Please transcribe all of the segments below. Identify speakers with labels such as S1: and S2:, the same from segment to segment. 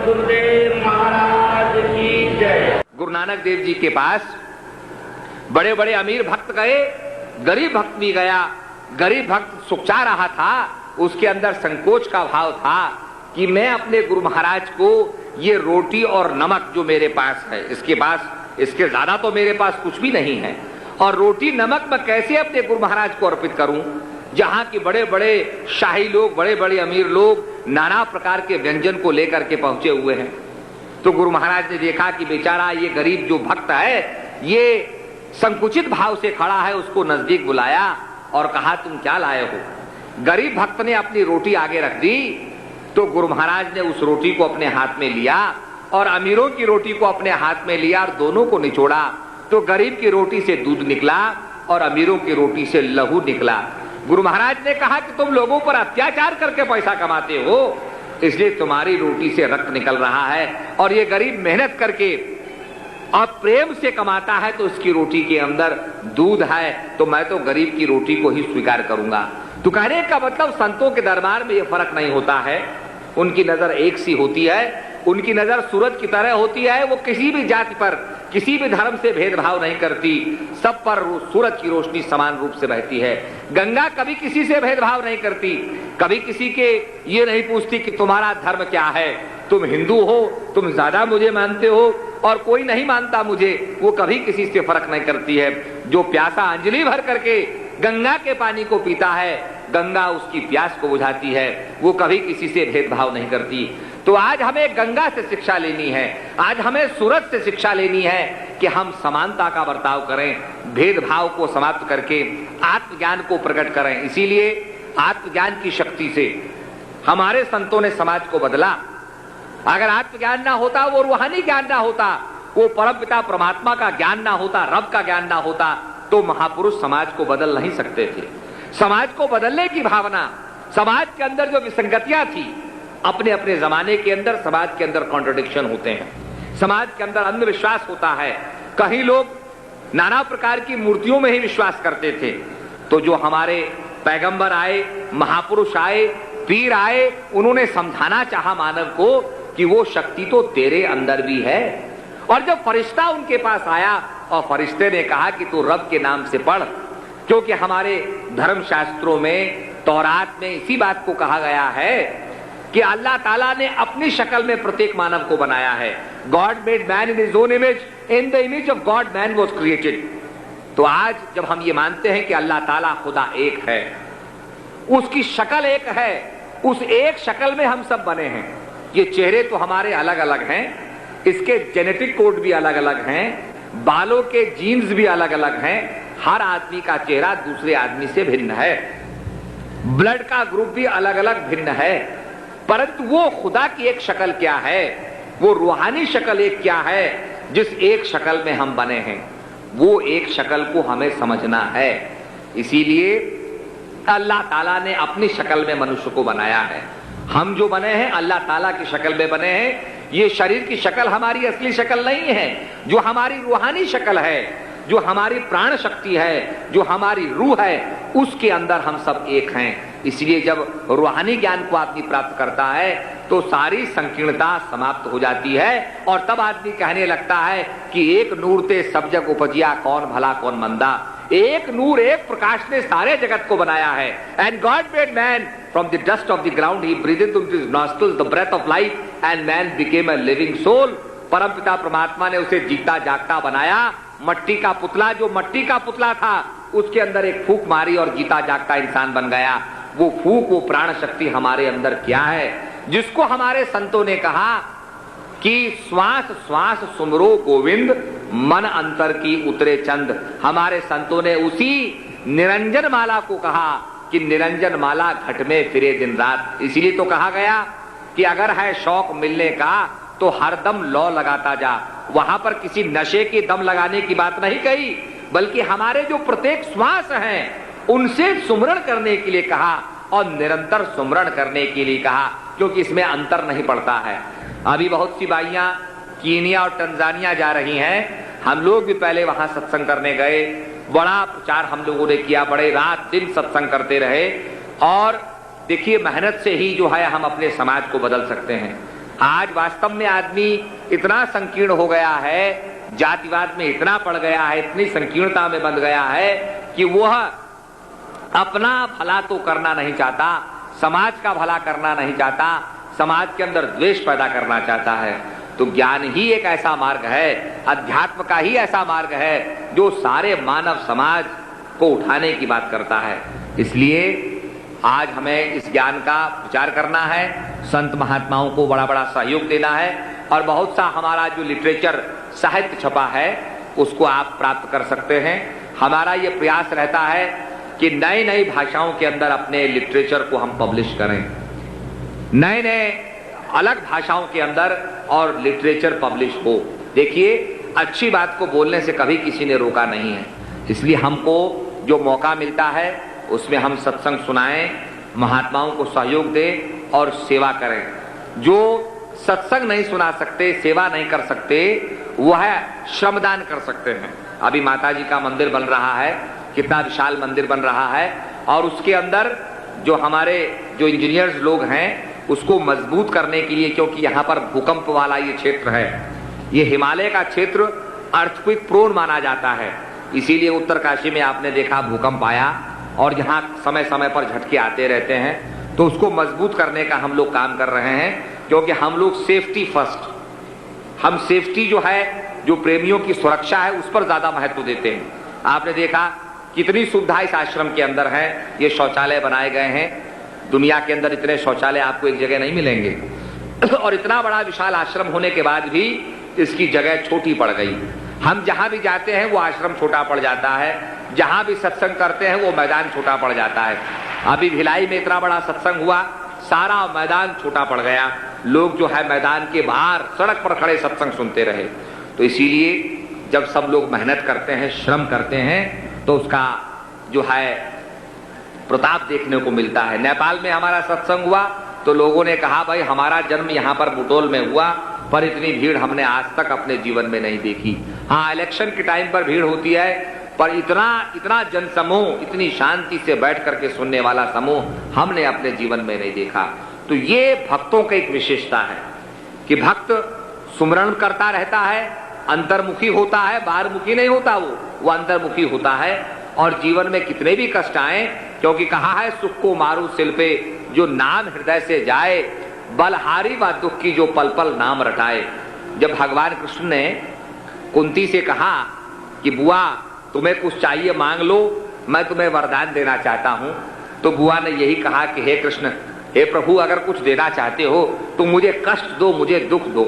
S1: गुरुदेव महाराज की जय।
S2: गुरु नानक देव जी के पास बड़े बड़े अमीर भक्त गए, गरीब भक्त भी गया। गरीब भक्त सुख चाह रहा था, उसके अंदर संकोच का भाव था कि मैं अपने गुरु महाराज को ये रोटी और नमक जो मेरे पास है, इसके ज्यादा तो मेरे पास कुछ भी नहीं है, और रोटी नमक मैं कैसे अपने गुरु महाराज को अर्पित करूं, जहां के बड़े बड़े शाही लोग, बड़े बड़े अमीर लोग नाना प्रकार के व्यंजन को लेकर के पहुंचे हुए हैं। तो गुरु महाराज ने देखा कि बेचारा ये गरीब जो भक्त है ये संकुचित भाव से खड़ा है, उसको नजदीक बुलाया और कहा तुम क्या लाए हो। गरीब भक्त ने अपनी रोटी आगे रख दी, तो गुरु महाराज ने उस रोटी को अपने हाथ में लिया और अमीरों की रोटी को अपने हाथ में लिया और दोनों को निचोड़ा। तो गरीब की रोटी से दूध निकला और अमीरों की रोटी से लहू निकला। गुरु महाराज ने कहा कि तुम लोगों पर अत्याचार करके पैसा कमाते हो, इसलिए तुम्हारी रोटी से रक्त निकल रहा है, और ये गरीब मेहनत करके और प्रेम से कमाता है तो उसकी रोटी के अंदर दूध है, तो मैं तो गरीब की रोटी को ही स्वीकार करूंगा। तो कहने का मतलब संतों के दरबार में ये फर्क नहीं होता है, उनकी नजर एक सी होती है, उनकी नजर सूरज की तरह होती है। वो किसी भी जाति पर, किसी भी धर्म से भेदभाव नहीं करती, सब पर सूरज की रोशनी समान रूप से बहती है। गंगा कभी किसी से भेदभाव नहीं करती, कभी किसी के ये नहीं पूछती कि तुम्हारा धर्म क्या है, तुम हिंदू हो, तुम ज्यादा मुझे मानते हो और कोई नहीं मानता मुझे, वो कभी किसी से फर्क नहीं करती है। जो प्यासा अंजलि भर करके गंगा के पानी को पीता है, गंगा उसकी प्यास को बुझाती है, वो कभी किसी से भेदभाव नहीं करती। तो आज हमें गंगा से शिक्षा लेनी है, आज हमें सूरज से शिक्षा लेनी है कि हम समानता का बर्ताव करें, भेदभाव को समाप्त करके आत्मज्ञान को प्रकट करें। इसीलिए आत्मज्ञान की शक्ति से हमारे संतों ने समाज को बदला। अगर आत्मज्ञान ना होता, वो रूहानी ज्ञान ना होता, वो परमपिता परमात्मा का ज्ञान ना होता, रब का ज्ञान ना होता, तो महापुरुष समाज को बदल नहीं सकते थे। समाज को बदलने की भावना, समाज के अंदर जो विसंगतियां थी, अपने अपने जमाने के अंदर समाज के अंदर कॉन्ट्रडिक्शन होते हैं, समाज के अंदर अंधविश्वास होता है। कहीं लोग नाना प्रकार की मूर्तियों में ही विश्वास करते थे, तो जो हमारे पैगंबर आए, महापुरुष आए, पीर आए, उन्होंने समझाना चाहा मानव को कि वो शक्ति तो तेरे अंदर भी है। और जब फरिश्ता उनके पास आया और फरिश्ते ने कहा कि तू रब के नाम से पढ़, क्योंकि हमारे धर्म शास्त्रों में, तौरात में इसी बात को कहा गया है कि अल्लाह ताला ने अपनी शक्ल में प्रत्येक मानव को बनाया है। God made man in his own image, in the image of God man was created. तो आज जब हम ये मानते हैं कि अल्लाह ताला खुदा एक है, उसकी शक्ल एक है, उस एक शक्ल में हम सब बने हैं। ये चेहरे तो हमारे अलग अलग हैं, इसके जेनेटिक कोड भी अलग अलग हैं, बालों के जीन्स भी अलग अलग हैं, हर आदमी का चेहरा दूसरे आदमी से भिन्न है, ब्लड का ग्रुप भी अलग अलग भिन्न है, परंतु वो खुदा की एक शक्ल क्या है, वो रूहानी शक्ल एक क्या है, जिस एक शक्ल में हम बने हैं, वो एक शक्ल को हमें समझना है। इसीलिए अल्लाह ताला ने अपनी शक्ल में मनुष्य को बनाया है। हम जो बने हैं अल्लाह ताला की शक्ल में बने हैं। ये शरीर की शक्ल हमारी असली शक्ल नहीं है, जो हमारी रूहानी शक्ल है, जो हमारी प्राण शक्ति है, जो हमारी रूह है, उसके अंदर हम सब एक हैं। इसलिए जब रूहानी ज्ञान को आदमी प्राप्त करता है तो सारी संकीर्णता समाप्त हो जाती है, और तब आदमी कहने लगता है कि एक नूर ते सब जग उपजिया, कौन भला कौन मंदा। एक नूर, एक प्रकाश ने सारे जगत को बनाया है। And God made man from the dust of the ground, he breathed into his nostrils the breath of life, and man became a living soul. परमपिता परमात्मा ने उसे जीता जागता बनाया। मट्टी का पुतला, जो मट्टी का पुतला था, उसके अंदर एक फूंक मारी और जीता जागता इंसान बन गया। वो फूंक, वो प्राण शक्ति हमारे अंदर क्या है, जिसको हमारे संतों ने कहा कि श्वास श्वास सुमरो गोविंद, मन अंतर की उतरे चंद। हमारे संतों ने उसी निरंजन माला को कहा कि निरंजन माला घट में फिरे दिन रात। इसीलिए तो कहा गया कि अगर है शौक मिलने का तो हरदम लौ लगाता जा। वहां पर किसी नशे की दम लगाने की बात नहीं कही, बल्कि हमारे जो प्रत्येक श्वास हैं उनसे सुमरण करने के लिए कहा और निरंतर सुमरण करने के लिए कहा, क्योंकि इसमें अंतर नहीं पड़ता है। अभी बहुत सी बाइयां कीनिया और तंजानिया जा रही हैं। हम लोग भी पहले वहां सत्संग करने गए, बड़ा प्रचार हम लोगों ने किया, बड़े रात दिन सत्संग करते रहे। और देखिए, मेहनत से ही जो है हम अपने समाज को बदल सकते हैं। आज वास्तव में आदमी इतना संकीर्ण हो गया है, जातिवाद में इतना पड़ गया है, इतनी संकीर्णता में बंध गया है कि वह अपना भला तो करना नहीं चाहता, समाज का भला करना नहीं चाहता, समाज के अंदर द्वेष पैदा करना चाहता है। तो ज्ञान ही एक ऐसा मार्ग है, अध्यात्म का ही ऐसा मार्ग है जो सारे मानव समाज को उठाने की बात करता है। इसलिए आज हमें इस ज्ञान का प्रचार करना है, संत महात्माओं को बड़ा बड़ा सहयोग देना है, और बहुत सा हमारा जो लिटरेचर साहित्य छपा है उसको आप प्राप्त कर सकते हैं। हमारा ये प्रयास रहता है कि नई नई भाषाओं के अंदर अपने लिटरेचर को हम पब्लिश करें, नए नए अलग भाषाओं के अंदर और लिटरेचर पब्लिश हो। देखिए, अच्छी बात को बोलने से कभी किसी ने रोका नहीं है, इसलिए हमको जो मौका मिलता है उसमें हम सत्संग सुनाएं, महात्माओं को सहयोग दें और सेवा करें। जो सत्संग नहीं सुना सकते, सेवा नहीं कर सकते, वह श्रमदान कर सकते हैं। अभी माता जी का मंदिर बन रहा है, कितना विशाल मंदिर बन रहा है, और उसके अंदर जो हमारे जो इंजीनियर्स लोग हैं उसको मजबूत करने के लिए, क्योंकि यहाँ पर भूकंप वाला ये क्षेत्र है, ये हिमालय का क्षेत्र अर्थक्वेक प्रोन माना जाता है, इसीलिए उत्तर काशी में आपने देखा भूकंप आया और यहाँ समय समय पर झटके आते रहते हैं। तो उसको मजबूत करने का हम लोग काम कर रहे हैं, क्योंकि हम लोग सेफ्टी फर्स्ट, हम सेफ्टी जो है, जो प्रेमियों की सुरक्षा है, उस पर ज्यादा महत्व देते हैं। आपने देखा कितनी सुविधा इस आश्रम के अंदर है, ये शौचालय बनाए गए हैं, दुनिया के अंदर इतने शौचालय आपको एक जगह नहीं मिलेंगे। और इतना बड़ा विशाल आश्रम होने के बाद भी इसकी जगह छोटी पड़ गई। हम जहां भी जाते हैं वो आश्रम छोटा पड़ जाता है, जहां भी सत्संग करते हैं वो मैदान छोटा पड़ जाता है। अभी भिलाई में इतना बड़ा सत्संग हुआ, सारा मैदान छोटा पड़ गया, लोग जो है मैदान के बाहर सड़क पर खड़े सत्संग सुनते रहे। तो इसीलिए जब सब लोग मेहनत करते हैं, श्रम करते हैं, तो उसका जो है प्रताप देखने को मिलता है। नेपाल में हमारा सत्संग हुआ तो लोगों ने कहा, भाई हमारा जन्म यहाँ पर बुटोल में हुआ, पर इतनी भीड़ हमने आज तक अपने जीवन में नहीं देखी। हाँ, इलेक्शन के टाइम पर भीड़ होती है, पर इतना जनसमूह, इतनी शांति से बैठ करके सुनने वाला समूह हमने अपने जीवन में नहीं देखा। तो ये भक्तों की एक विशेषता है कि भक्त सुमरण करता रहता है, अंतर्मुखी होता है, बाहरमुखी नहीं होता, वो अंतर्मुखी होता है। और जीवन में कितने भी कष्ट आए, क्योंकि कहा है सुख को मारू सिल पे जो नाम हृदय से जाए, बलहारी व दुख की जो पल पल नाम रटाए। जब भगवान कृष्ण ने कुंती से कहा कि बुआ तुम्हें कुछ चाहिए मांग लो, मैं तुम्हें वरदान देना चाहता हूं, तो बुआ ने यही कहा कि हे कृष्ण, हे प्रभु, अगर कुछ देना चाहते हो तो मुझे कष्ट दो, मुझे दुख दो।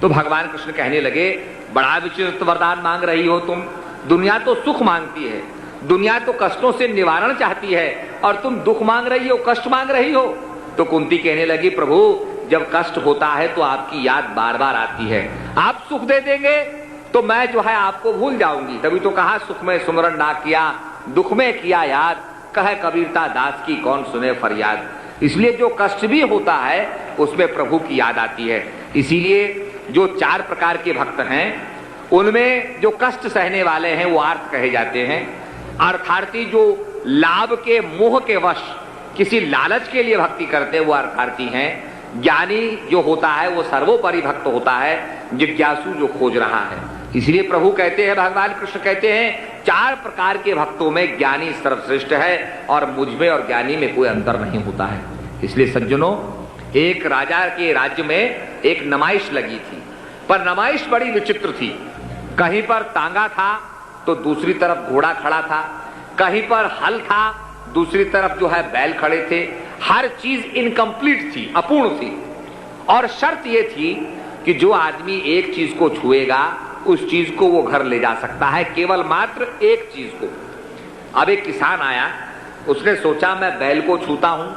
S2: तो भगवान कृष्ण कहने लगे, बड़ा विचित्र वरदान मांग रही हो तुम, दुनिया तो सुख मांगती है, दुनिया तो कष्टों से निवारण चाहती है, और तुम दुख मांग रही हो, कष्ट मांग रही हो। तो कुंती कहने लगी, प्रभु जब कष्ट होता है तो आपकी याद बार बार आती है, आप सुख दे देंगे तो मैं जो है आपको भूल जाऊंगी। तभी तो कहा सुख में सुमरन ना किया, दुख में किया याद, कहे कबीरता दास की कौन सुने फरियाद। इसलिए जो कष्ट भी होता है उसमें प्रभु की याद आती है। इसीलिए जो 4 प्रकार के भक्त हैं उनमें जो कष्ट सहने वाले हैं वो आर्त कहे जाते हैं। अर्थार्थी जो लाभ के मोह के वश किसी लालच के लिए भक्ति करते हैं वो अर्थार्थी हैं। ज्ञानी जो होता है वो सर्वोपरि भक्त होता है, जिज्ञासु जो खोज रहा है। इसलिए प्रभु कहते हैं, भगवान कृष्ण कहते हैं, 4 प्रकार के भक्तों में ज्ञानी सर्वश्रेष्ठ है और मुझमें और ज्ञानी में कोई अंतर नहीं होता है। इसलिए सज्जनों, एक राजा के राज्य में एक नमाइश लगी थी, पर नमाइश बड़ी विचित्र थी। कहीं पर तांगा था तो दूसरी तरफ घोड़ा खड़ा था, कहीं पर हल था, दूसरी तरफ जो है बैल खड़े थे। हर चीज इनकम्प्लीट थी, अपूर्ण थी। और शर्त यह थी कि जो आदमी एक चीज को छुएगा उस चीज को वो घर ले जा सकता है, केवल मात्र एक चीज को। अब एक किसान आया, उसने सोचा मैं बैल को छूता हूं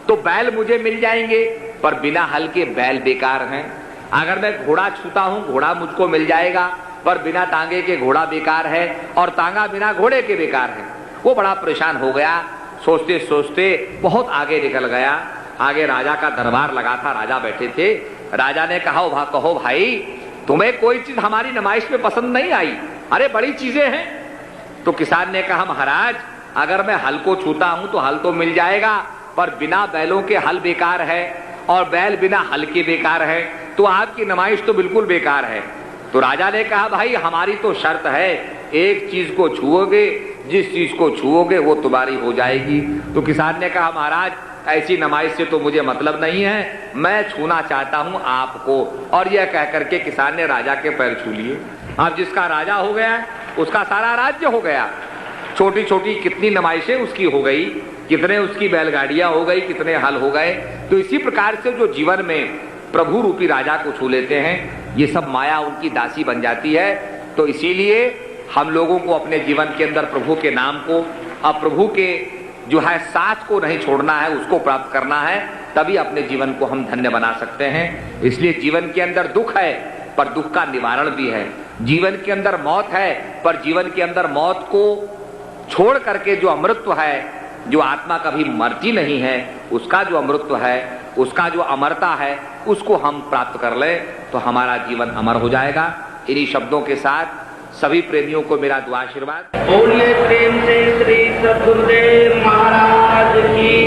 S2: तो बैल मुझे मिल जाएंगे, पर बिना हल के बैल बेकार हैं। अगर मैं घोड़ा छूता हूं, घोड़ा मुझको मिल जाएगा, पर बिना तांगे के घोड़ा बेकार है, और तांगा बिना घोड़े के बेकार है। वो बड़ा परेशान हो गया, सोचते सोचते बहुत आगे निकल गया। आगे राजा का दरबार लगा था, राजा बैठे थे। राजा ने कहा, कहो भाई, तुम्हें कोई चीज हमारी नुमाइश में पसंद नहीं आई? अरे बड़ी चीजें हैं। तो किसान ने कहा, महाराज अगर मैं हल को छूता हूं तो हल तो मिल जाएगा, पर बिना बैलों के हल बेकार है, और बैल बिना हल के बेकार है, तो आपकी नुमाइश तो बिल्कुल बेकार है। तो राजा ने कहा भाई हमारी तो शर्त है, एक चीज को छुओगे, जिस चीज को छुओगे वो तुम्हारी हो जाएगी। तो किसान ने कहा महाराज ऐसी नुमाइश से तो मुझे मतलब नहीं है, मैं छूना चाहता हूं आपको। और यह कह करके किसान ने राजा के पैर छू लिए। अब जिसका राजा हो गया उसका सारा राज्य हो गया। छोटी छोटी कितनी नुमाइशें उसकी हो गई, कितने उसकी बैलगाड़ियां हो गई, कितने हल हो गए। तो इसी प्रकार से जो जीवन में प्रभु रूपी राजा को छू लेते हैं, ये सब माया उनकी दासी बन जाती है। तो इसीलिए हम लोगों को अपने जीवन के अंदर प्रभु के नाम को, अब प्रभु के जो है साथ को नहीं छोड़ना है, उसको प्राप्त करना है, तभी अपने जीवन को हम धन्य बना सकते हैं। इसलिए जीवन के अंदर दुख है पर दुख का निवारण भी है, जीवन के अंदर मौत है पर जीवन के अंदर मौत को छोड़ करके जो अमृतत्व है, जो आत्मा कभी मरती नहीं है, उसका जो अमृतत्व है, उसका जो अमरता है, उसको हम प्राप्त कर ले तो हमारा जीवन अमर हो जाएगा। इन्हीं शब्दों के साथ सभी प्रेमियों को मेरा दुआ आशीर्वाद।
S1: बोलिए प्रेम से श्री सद्गुरुदेव महाराज की